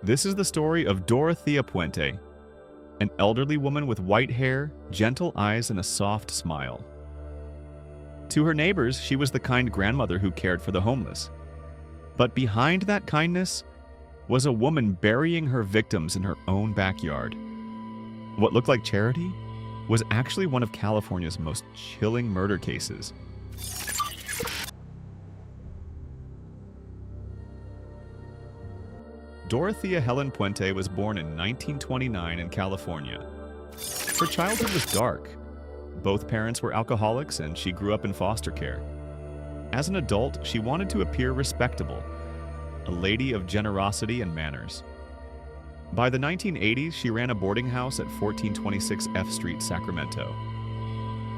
This is the story of Dorothea Puente, an elderly woman with white hair, gentle eyes, and a soft smile. To her neighbors, she was the kind grandmother who cared for the homeless. But behind that kindness was a woman burying her victims in her own backyard. What looked like charity was actually one of California's most chilling murder cases. Dorothea Helen Puente was born in 1929 in California. Her childhood was dark. Both parents were alcoholics, and she grew up in foster care. As an adult, she wanted to appear respectable, a lady of generosity and manners. By the 1980s, she ran a boarding house at 1426 F Street, Sacramento.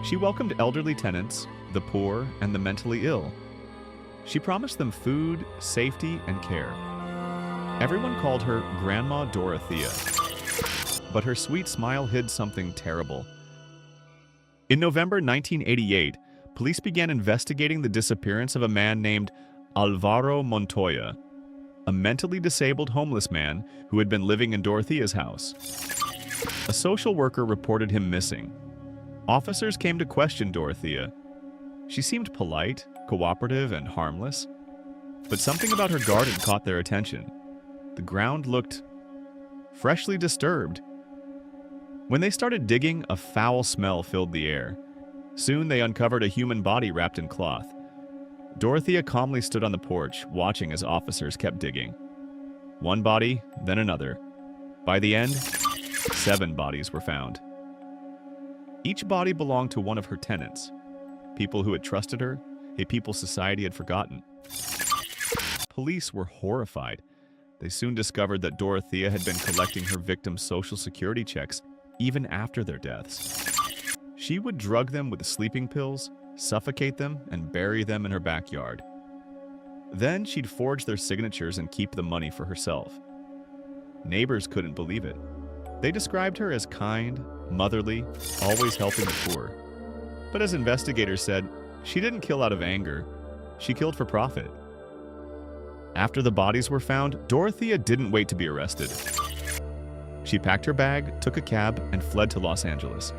She welcomed elderly tenants, the poor, and the mentally ill. She promised them food, safety, and care. Everyone called her Grandma Dorothea, but her sweet smile hid something terrible. In November 1988, police began investigating the disappearance of a man named Alvaro Montoya, a mentally disabled homeless man who had been living in Dorothea's house. A social worker reported him missing. Officers came to question Dorothea. She seemed polite, cooperative, and harmless, but something about her garden caught their attention. The ground looked freshly disturbed. When they started digging, a foul smell filled the air. Soon they uncovered a human body wrapped in cloth. Dorothea calmly stood on the porch, watching as officers kept digging. One body, then another. By the end, 7 bodies were found. Each body belonged to one of her tenants, people who had trusted her, a people society had forgotten. Police were horrified. They soon discovered that Dorothea had been collecting her victims' social security checks even after their deaths. She would drug them with sleeping pills, suffocate them, and bury them in her backyard. Then she'd forge their signatures and keep the money for herself. Neighbors couldn't believe it. They described her as kind, motherly, always helping the poor. But as investigators said, she didn't kill out of anger. She killed for profit. After the bodies were found, Dorothea didn't wait to be arrested. She packed her bag, took a cab, and fled to Los Angeles.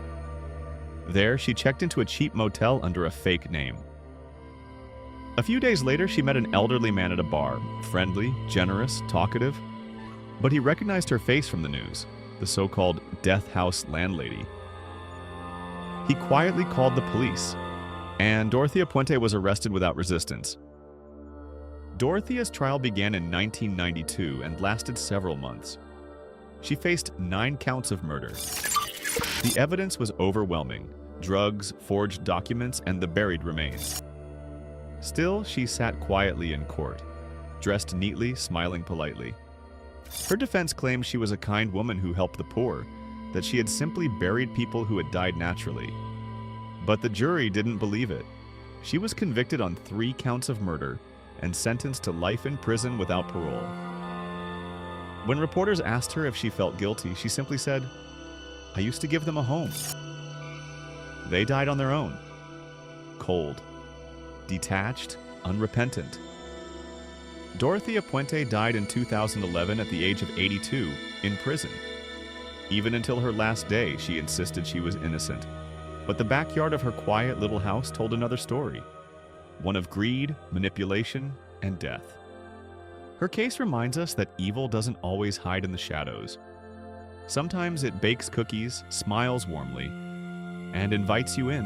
There, she checked into a cheap motel under a fake name. A few days later, she met an elderly man at a bar, friendly, generous, talkative. But he recognized her face from the news, the so-called death house landlady. He quietly called the police, and Dorothea Puente was arrested without resistance. Dorothea's trial began in 1992 and lasted several months. She faced 9 counts of murder. The evidence was overwhelming: drugs, forged documents, and the buried remains. Still, she sat quietly in court, dressed neatly, smiling politely. Her defense claimed she was a kind woman who helped the poor, that she had simply buried people who had died naturally. But the jury didn't believe it. She was convicted on 3 counts of murder and sentenced to life in prison without parole. When reporters asked her if she felt guilty, she simply said, "I used to give them a home. They died on their own. Cold, detached, unrepentant." Dorothea Puente died in 2011 at the age of 82 in prison. Even until her last day, she insisted she was innocent. But the backyard of her quiet little house told another story, one of greed, manipulation, and death. Her case reminds us that evil doesn't always hide in the shadows. Sometimes it bakes cookies, smiles warmly, and invites you in.